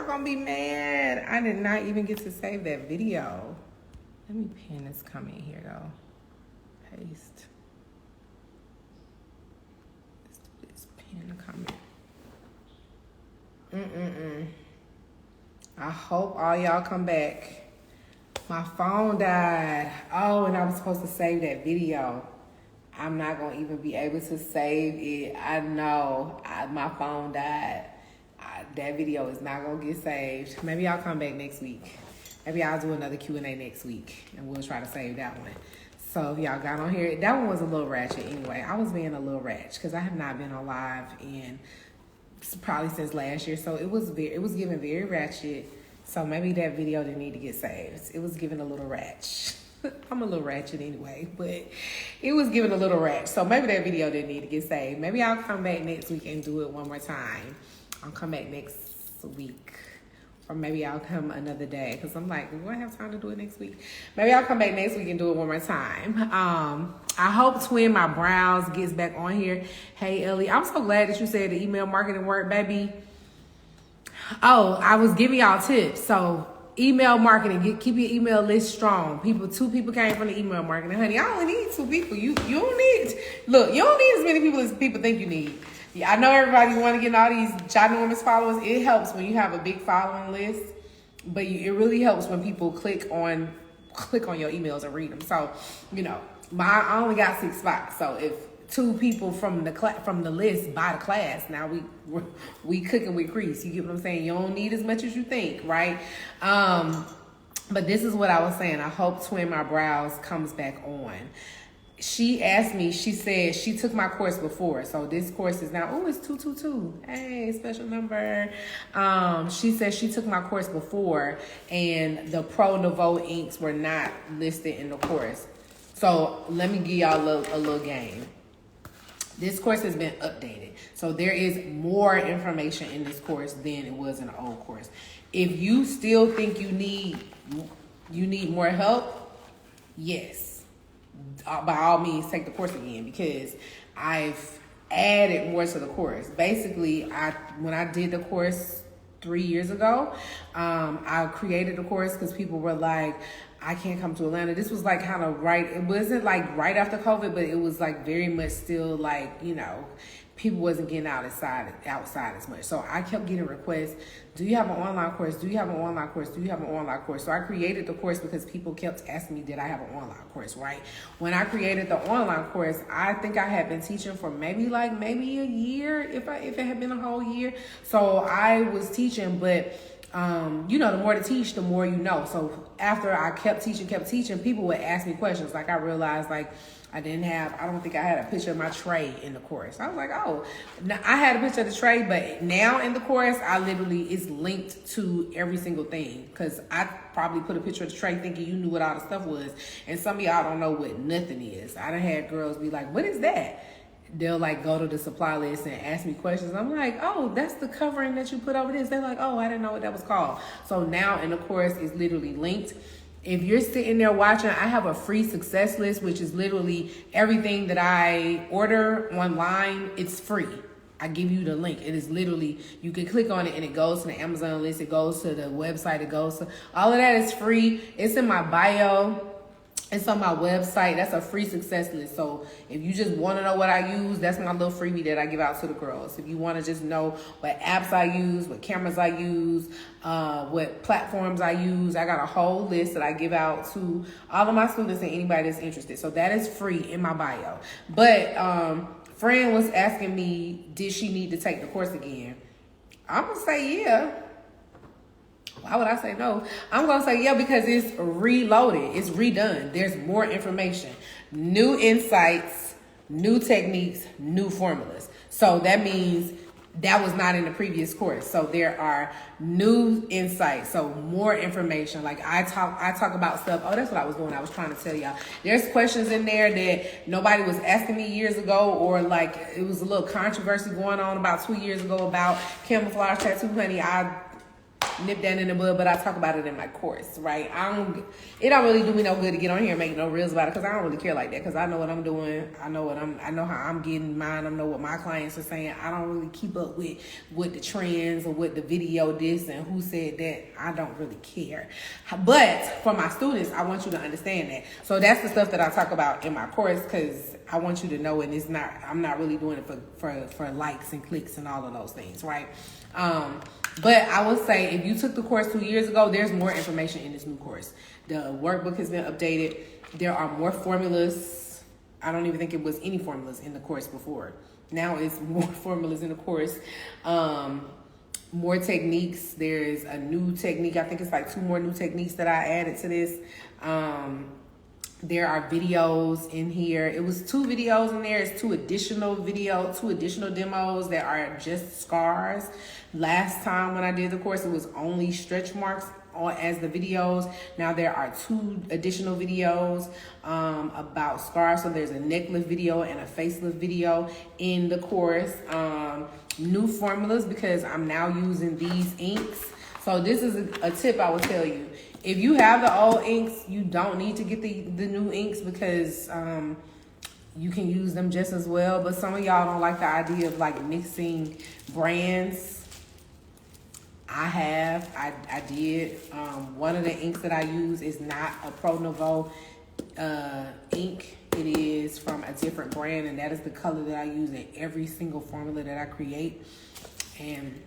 gonna be mad. I did not even get to save that video. Let me pin this comment here though. Paste. Let's do this. Pin the comment. I hope all y'all come back. My phone died. Oh, and I was supposed to save that video. I'm not going to even be able to save it. I know my phone died. That video is not going to get saved. Maybe I'll come back next week. Maybe I'll do another Q&A next week, and we'll try to save that one. So if y'all got on here, that one was a little ratchet anyway. I was being a little ratchet because I have not been on live in probably since last year. So it was giving very ratchet. So maybe that video didn't need to get saved. It was giving a little ratchet. I'm a little ratchet anyway, but it was giving a little ratchet. So maybe that video didn't need to get saved. Maybe I'll come back next week and do it one more time. I'll come back next week. Or maybe I'll come another day. Because I'm like, do I have time to do it next week? Maybe I'll come back next week and do it one more time. I hope Twin My Brows gets back on here. Hey, Ellie. I'm so glad that you said the email marketing work, baby. Oh, I was giving y'all tips. So email marketing, keep your email list strong. Two people came from the email marketing. Honey, I only need 2 people. You don't need, look, you don't need as many people as people think you need. Yeah, I know everybody want to get all these ginormous followers. It helps when you have a big following list, but it really helps when people click on your emails and read them. So, I only got 6 spots. So if 2 people from the list buy the class, now we cook and we crease. You get what I'm saying? You don't need as much as you think, right? But this is what I was saying. I hope Twin My Brows comes back on. She asked me, she said she took my course before. So this course is now, it's 222. Hey, special number. She said she took my course before and the Pro Nouveau inks were not listed in the course. So let me give y'all a little game. This course has been updated. So there is more information in this course than it was in the old course. If you still think you need more help, yes. By all means, take the course again because I've added more to the course. Basically, when I did the course 3 years ago, I created the course because people were like, I can't come to Atlanta. This was like kind of right. It wasn't like right after COVID, but it was like very much still like, people wasn't getting outside as much. So I kept getting requests. Do you have an online course? Do you have an online course? Do you have an online course? So I created the course because people kept asking me, did I have an online course, right? When I created the online course, I think I had been teaching for maybe a year, if it had been a whole year. So I was teaching, but the more to teach, the more you know. So after I kept teaching, people would ask me questions. Like I realized I don't think I had a picture of my tray in the course. I was like, now I had a picture of the tray, but now in the course, it's linked to every single thing. Cause I probably put a picture of the tray thinking you knew what all the stuff was. And some of y'all don't know what nothing is. I done had girls be like, what is that? They'll go to the supply list and ask me questions. I'm like, that's the covering that you put over this. They're like, I didn't know what that was called. So now in the course is literally linked. If you're sitting there watching, I have a free success list, which is literally everything that I order online. It's free. I give you the link. It is literally, you can click on it and it goes to the Amazon list. It goes to the website. It goes to, all of that is free. It's in my bio. It's on my website. That's a free success list. So if you just want to know what I use, that's my little freebie that I give out to the girls. If you want to just know what apps I use, what cameras I use, what platforms I use, I got a whole list that I give out to all of my students and anybody that's interested. So that is free in my bio. But friend was asking me, did she need to take the course again? I'm going to say yeah. Why would I say no? I'm going to say yeah because it's reloaded. It's redone. There's more information, new insights, new techniques, new formulas. So that means that was not in the previous course. So there are new insights. So more information. Like I talk about stuff. Oh, that's what I was doing. I was trying to tell y'all. There's questions in there that nobody was asking me years ago, or it was a little controversy going on about 2 years ago about camouflage tattoo, honey. nip that in the bud, but I talk about it in my course, right? It don't really do me no good to get on here and make no reels about it because I don't really care like that because I know what I'm doing. I know how I'm getting mine. I know what my clients are saying. I don't really keep up with the trends or with the video this and who said that. I don't really care. But for my students, I want you to understand that. So that's the stuff that I talk about in my course because I want you to know, and I'm not really doing it for likes and clicks and all of those things, right? But I will say, if you took the course 2 years ago, there's more information in this new course. The workbook has been updated. There are more formulas. I don't even think it was any formulas in the course before. Now it's more formulas in the course. More techniques. There's a new technique. I think it's like 2 more new techniques that I added to this. There are videos in here. It was 2 videos in there. It's 2 additional demos that are just scars. Last time when I did the course, it was only stretch marks as the videos. Now there are 2 additional videos about scars. So there's a neck lift video and a facelift video in the course. New formulas because I'm now using these inks. So this is a tip I will tell you. If you have the old inks, you don't need to get the new inks because you can use them just as well. But some of y'all don't like the idea of like mixing brands. I did. One of the inks that I use is not a Pro Nouveau ink. It is from a different brand, and that is the color that I use in every single formula that I create. And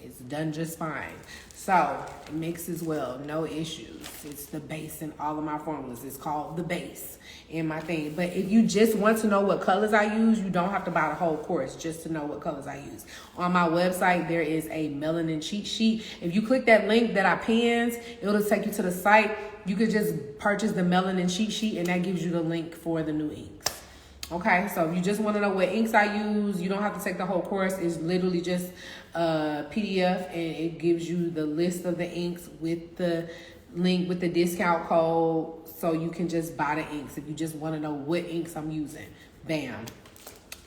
it's done just fine. So it mixes well, no issues. It's the base in all of my formulas. It's called the base in my thing. But if you just want to know what colors I use, you don't have to buy the whole course just to know what colors I use. On my website, there is a melanin cheat sheet. If you click that link that I pinned, it'll take you to the site. You could just purchase the melanin cheat sheet and that gives you the link for the new inks. Okay, so if you just want to know what inks I use, you don't have to take the whole course. It's literally just a PDF and it gives you the list of the inks with the link with the discount code so you can just buy the inks if you just want to know what inks I'm using. Bam.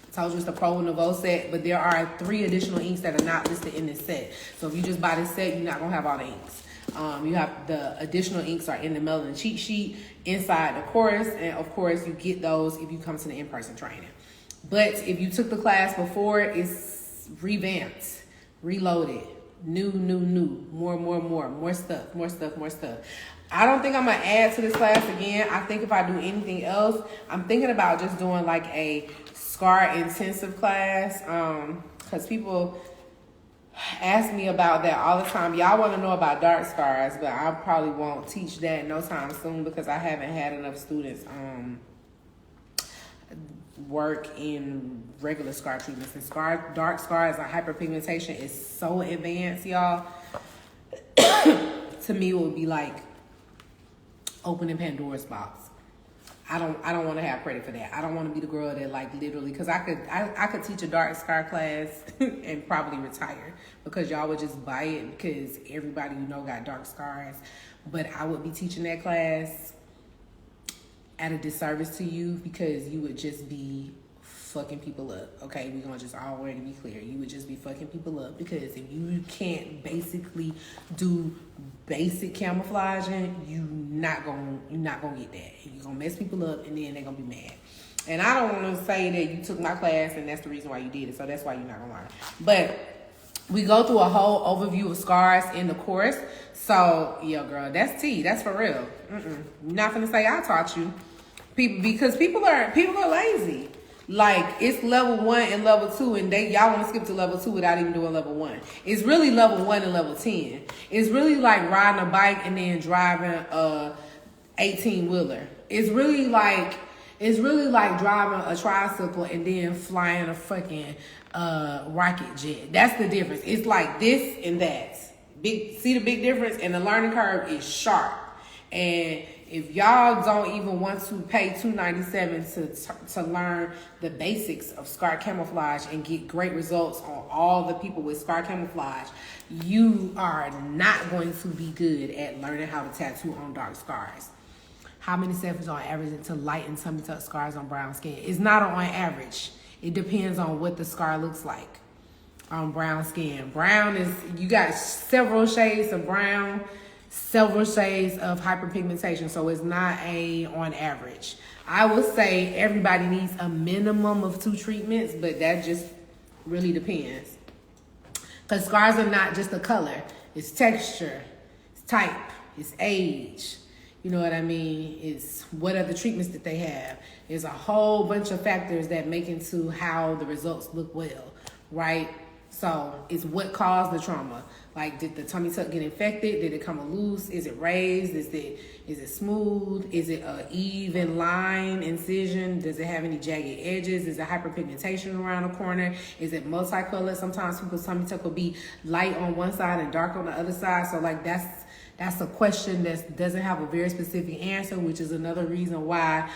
I told you it's the Pro Nouveau set, but there are 3 additional inks that are not listed in this set. So if you just buy this set, you're not going to have all the inks. You have the additional inks are in the melanin cheat sheet inside the course. And of course, you get those if you come to the in-person training. But if you took the class before, it's revamped, reloaded, new, more stuff. I don't think I'm going to add to this class again. I think if I do anything else, I'm thinking about just doing like a scar intensive class. Because people ask me about that all the time. Y'all want to know about dark scars, but I probably won't teach that no time soon because I haven't had enough students work in regular scar treatments. And dark scars and hyperpigmentation is so advanced, y'all. To me, it would be like opening Pandora's box. I don't want to have credit for that. I don't want to be the girl that like literally, because I could teach a dark scar class and probably retire because y'all would just buy it because everybody you know got dark scars. But I would be teaching that class at a disservice to you because you would just be fucking people up. Okay, we're gonna just already be clear. You would just be fucking people up because if you can't basically do basic camouflaging, you're not gonna get that. You're gonna mess people up and then they're gonna be mad. And I don't want to say that you took my class and that's the reason why you did it, so that's why you're not gonna learn. But we go through a whole overview of scars in the course. So yeah, girl, that's tea. That's for real. Not gonna say I taught you, because people are lazy. Like, it's level 1 and level 2, and y'all want to skip to level 2 without even doing level 1. It's really level 1 and level 10. It's really like riding a bike and then driving a 18-wheeler. It's really like driving a tricycle and then flying a fucking rocket jet. That's the difference. It's like this and that. See the big difference? And the learning curve is sharp. And if y'all don't even want to pay $297 to learn the basics of scar camouflage and get great results on all the people with scar camouflage, you are not going to be good at learning how to tattoo on dark scars. How many seconds on average to light and tummy tuck scars on brown skin? It's not on average. It depends on what the scar looks like. brown skin. Brown is, you got several shades of brown, several shades of hyperpigmentation. So it's not on average. I would say everybody needs a minimum of 2 treatments, but that just really depends. Because scars are not just a color. It's texture, it's type, it's age. You know what I mean? It's what are the treatments that they have. There's a whole bunch of factors that make into how the results look well, right? So it's what caused the trauma. Like, did the tummy tuck get infected? Did it come loose? Is it raised? Is it smooth? Is it an even line incision? Does it have any jagged edges? Is it hyperpigmentation around the corner? Is it multicolored? Sometimes people's tummy tuck will be light on one side and dark on the other side. So like that's a question that doesn't have a very specific answer, which is another reason why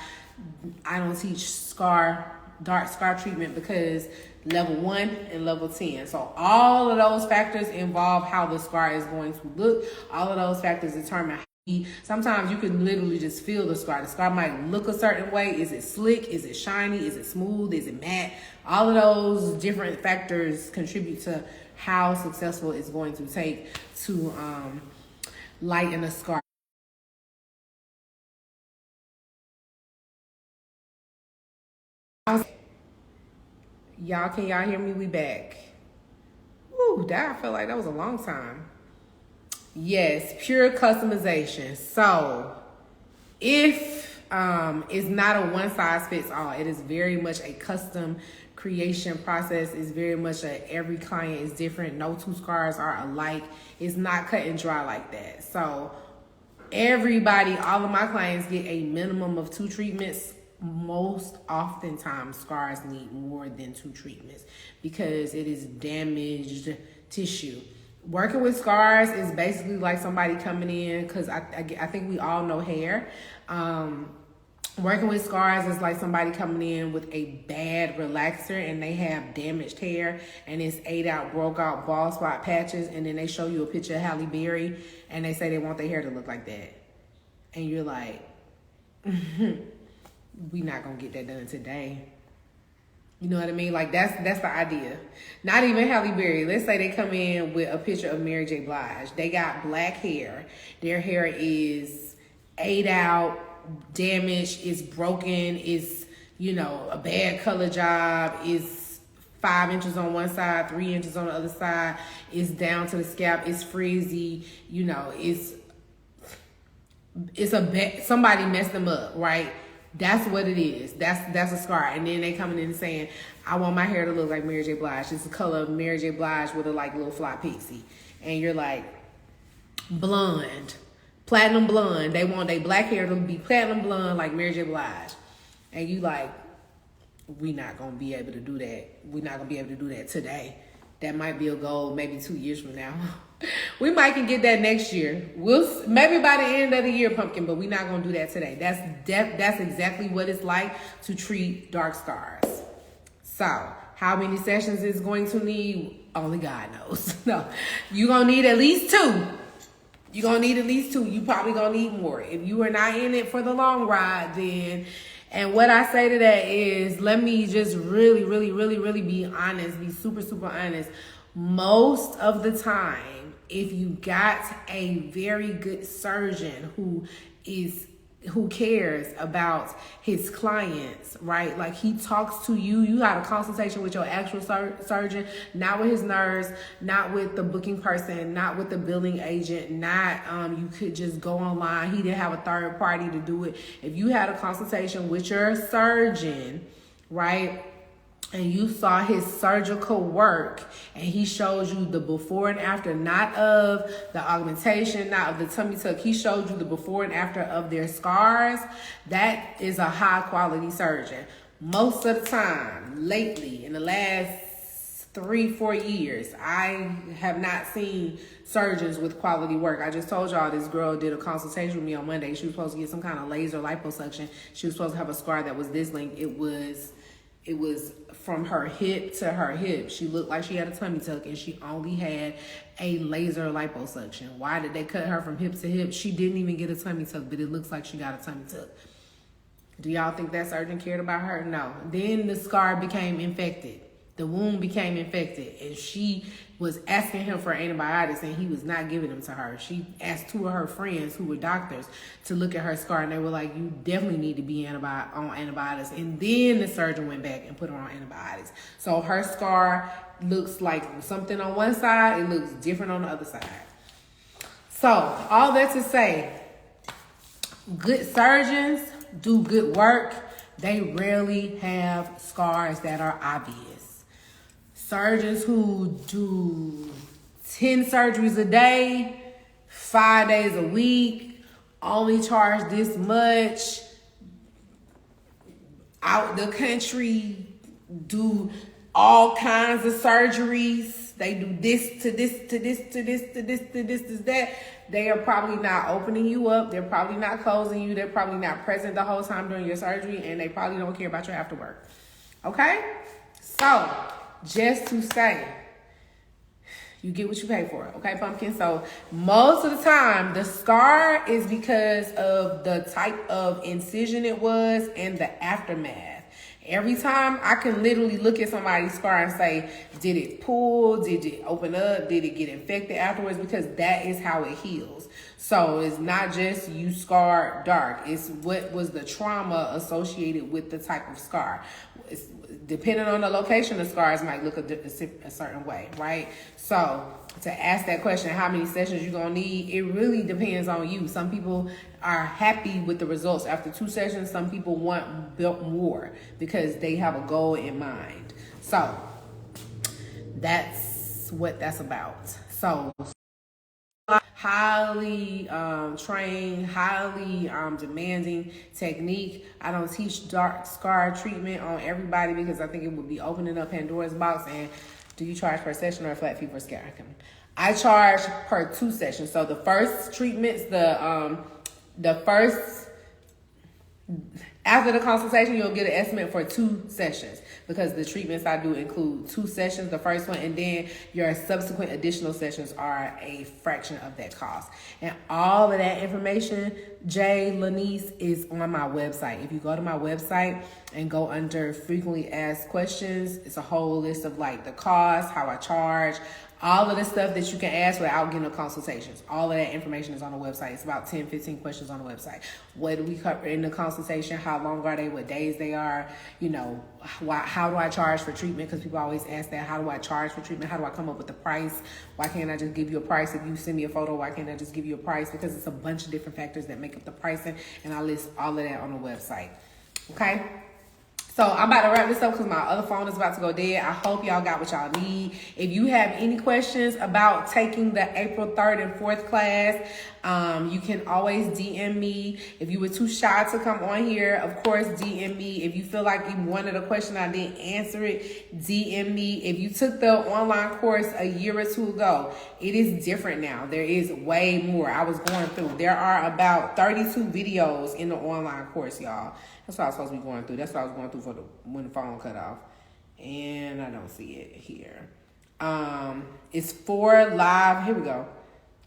I don't teach dark scar treatment, because level 1 and level 10. So all of those factors involve how the scar is going to look. All of those factors determine how sometimes you can literally just feel the scar. The scar might look a certain way. Is it slick? Is it shiny? Is it smooth? Is it matte? All of those different factors contribute to how successful it's going to take to lighten a scar. Y'all, can y'all hear me? We back. Woo, that I felt like that was a long time. Yes, pure customization. So if it's not a one size fits all, it is very much a custom creation process. It's very much every client is different. No 2 scars are alike. It's not cut and dry like that. So everybody, all of my clients get a minimum of 2 treatments. Most oftentimes scars need more than 2 treatments because it is damaged tissue. Working with scars is basically like somebody coming in, because I think we all know hair. Working with scars is like somebody coming in with a bad relaxer and they have damaged hair and it's ate out, broke out, bald spot patches, and then they show you a picture of Halle Berry and they say they want their hair to look like that. And you're like, we not gonna get that done today. You know what I mean? Like that's the idea. Not even Halle Berry. Let's say they come in with a picture of Mary J. Blige. They got black hair. Their hair is ate out, damaged, is broken, is, you know, a bad color job, is 5 inches on one side, 3 inches on the other side, is down to the scalp, it's frizzy, you know, somebody messed them up, right? That's what it is. That's a scar. And then they coming in and saying, I want my hair to look like Mary J. Blige. It's the color of Mary J. Blige with a like little fly pixie. And you're like, blonde, platinum blonde. They want their black hair to be platinum blonde like Mary J. Blige. And you like, we not going to be able to do that. We're not going to be able to do that today. That might be a goal maybe 2 years from now. We might can get that next year. Maybe by the end of the year, Pumpkin, but we're not going to do that today. That's exactly what it's like to treat dark scars. So how many sessions it's going to need, only God knows. No, you're going to need at least 2. You're going to need at least 2. You probably going to need more. If you are not in it for the long ride, then... And what I say to that is, let me just really, really, really, really be honest, be super, super honest. Most of the time, if you got a very good surgeon who cares about his clients, right? Like he talks to you, you got a consultation with your actual surgeon, not with his nurse, not with the booking person, not with the billing agent, not you could just go online. He didn't have a third party to do it. If you had a consultation with your surgeon, right? And you saw his surgical work and he showed you the before and after, not of the augmentation, not of the tummy tuck. He showed you the before and after of their scars. That is a high quality surgeon. Most of the time, lately, in the last 3-4 years, I have not seen surgeons with quality work. I just told y'all this girl did a consultation with me on Monday. She was supposed to get some kind of laser liposuction. She was supposed to have a scar that was this length. It was from her hip to her hip. She looked like she had a tummy tuck and she only had a laser liposuction. Why did they cut her from hip to hip? She didn't even get a tummy tuck, but it looks like she got a tummy tuck. Do y'all think that surgeon cared about her? No. Then the scar became infected. The wound became infected, and she was asking him for antibiotics, and he was not giving them to her. She asked 2 of her friends who were doctors to look at her scar, and they were like, you definitely need to be on antibiotics. And then the surgeon went back and put her on antibiotics. So her scar looks like something on one side, it looks different on the other side. So all that to say, good surgeons do good work. They rarely have scars that are obvious. Surgeons who do 10 surgeries a day, 5 days a week, only charge this much, out the country, do all kinds of surgeries. They do this to this to this to this to this to this to that. They are probably not opening you up. They're probably not closing you. They're probably not present the whole time during your surgery, and they probably don't care about your after work. Okay? So, just to say, you get what you pay for, okay, pumpkin? So most of the time, the scar is because of the type of incision it was and the aftermath. Every time I can literally look at somebody's scar and say, did it pull? Did it open up? Did it get infected afterwards? Because that is how it heals. So it's not just you scarred dark. It's what was the trauma associated with the type of scar. It's, depending on the location, the scars might look a certain way, right? So to ask that question, how many sessions you're going to need, it really depends on you. Some people are happy with the results after 2 sessions. Some people want built more because they have a goal in mind. So that's what that's about. So highly trained, highly demanding technique. I don't teach dark scar treatment on everybody because I think it would be opening up Pandora's box. And do you charge per session or a flat fee for scar? I charge per 2 sessions. So the first treatments, after the consultation, you'll get an estimate for 2 sessions because the treatments I do include 2 sessions, the first one, and then your subsequent additional sessions are a fraction of that cost. And all of that information, Jay Lanice, is on my website. If you go to my website and go under frequently asked questions, it's a whole list of like the cost, how I charge, all of the stuff that you can ask without getting a consultations. All of that information is on the website. It's about 10, 15 questions on the website. What do we cover in the consultation? How long are they? What days they are? You know, how do I charge for treatment? Because people always ask that. How do I charge for treatment? How do I come up with the price? Why can't I just give you a price? If you send me a photo, why can't I just give you a price? Because it's a bunch of different factors that make up the pricing, and I list all of that on the website. Okay? So I'm about to wrap this up because my other phone is about to go dead. I hope y'all got what y'all need. If you have any questions about taking the April 3rd and 4th class, you can always DM me. If you were too shy to come on here, of course, DM me. If you feel like you wanted a question, I didn't answer it, DM me. If you took the online course a year or 2 ago, it is different now. There is way more. I was going through. There are about 32 videos in the online course, y'all. That's what I was supposed to be going through. That's what I was going through when the phone cut off. And I don't see it here. It's 4 live. Here we go.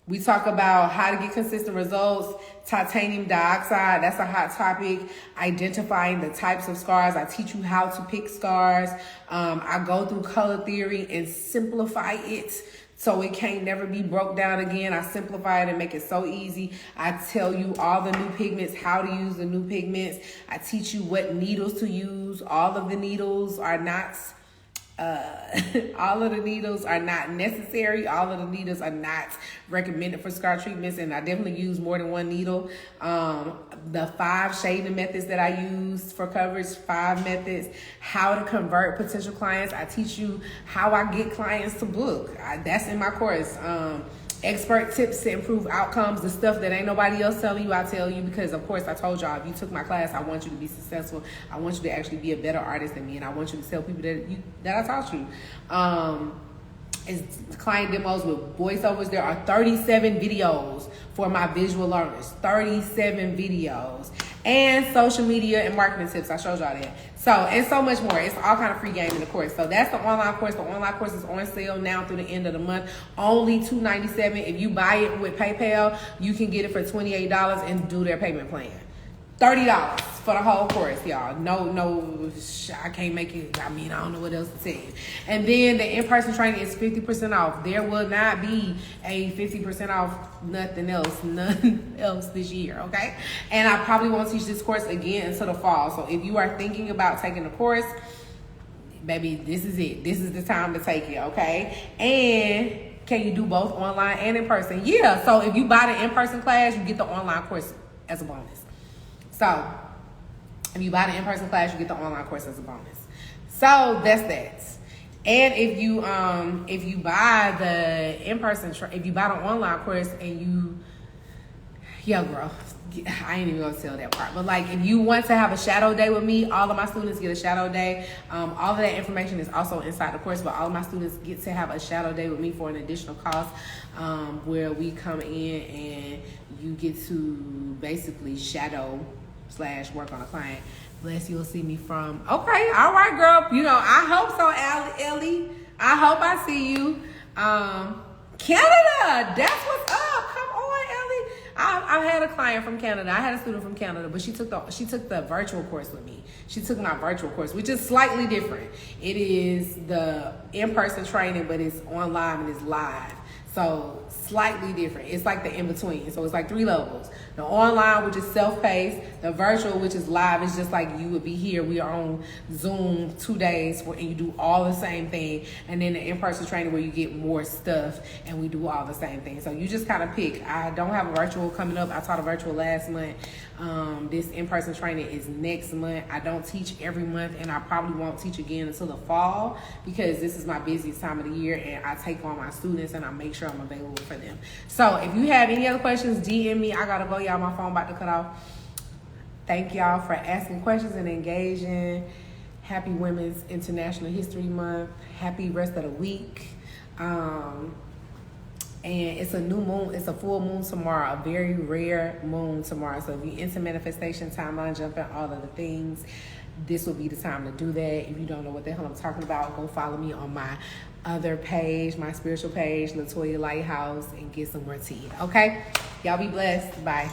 We talk about how to get consistent results, titanium dioxide, that's a hot topic, identifying the types of scars. I teach you how to pick scars. I go through color theory and simplify it so it can't never be broke down again. I simplify it and make it so easy. I tell you all the new pigments, how to use the new pigments. I teach you what needles to use. All of the needles are not all of the needles are not necessary. All of the needles are not recommended for scar treatments, and I definitely use more than 1 needle. The 5 shading methods that I use for coverage, 5 methods, how to convert potential clients. I teach you how I get clients to book. That's in my course. Expert tips to improve outcomes, the stuff that ain't nobody else telling you, I tell you, because of course I told y'all, if you took my class, I want you to be successful. I want you to actually be a better artist than me, and I want you to tell people that I taught you. It's client demos with voiceovers. There are 37 videos for my visual learners, 37 videos, and social media and marketing tips. I showed y'all that. So, and so much more. It's all kind of free game in the course. So that's the online course. The online course is on sale now through the end of the month. Only $297. If you buy it with PayPal, you can get it for $28 and do their payment plan. $30 for the whole course, y'all. No, I can't make it. I mean, I don't know what else to tell you. And then the in-person training is 50% off. There will not be a 50% off none else this year, okay? And I probably won't teach this course again until the fall. So if you are thinking about taking the course, baby, this is it. This is the time to take it, okay? And can you do both online and in person? Yeah, so if you buy the in-person class, you get the online course as a bonus. So if you buy the in-person class, you get the online course as a bonus. So that's that. And if you buy the in-person, if you buy the online course and you, yeah, girl, I ain't even gonna tell that part. But like, if you want to have a shadow day with me, all of my students get a shadow day. All of that information is also inside the course, but all of my students get to have a shadow day with me for an additional cost, where we come in and you get to basically shadow / work on a client. Bless, you'll see me from. Okay, all right, girl. You know, I hope so, Ellie. I hope I see you. Canada, that's what's up. Come on, Ellie. I had a client from Canada. I had a student from Canada, but she took the virtual course with me. She took my virtual course, which is slightly different. It is the in-person training, but it's online and it's live. So slightly different. It's like the in-between. So it's like 3 levels. The online, which is self-paced. The virtual, which is live. It's just like you would be here. We are on Zoom 2 days and you do all the same thing. And then the in-person training where you get more stuff and we do all the same thing. So you just kind of pick. I don't have a virtual coming up. I taught a virtual last month. This in-person training is next month. I don't teach every month and I probably won't teach again until the fall because this is my busiest time of the year and I take on my students and I make sure I'm available for them. So if you have any other questions, DM me. I gotta go, y'all. My phone about to cut off. Thank y'all for asking questions and engaging. Happy Women's International History Month. Happy rest of the week. And it's a new moon. It's a full moon tomorrow. A very rare moon tomorrow. So if you're into manifestation, timeline jumping, all of the things, this will be the time to do that. If you don't know what the hell I'm talking about, go follow me on my other page, my spiritual page, Latoya Lighthouse, and get some more tea. Okay? Y'all be blessed. Bye.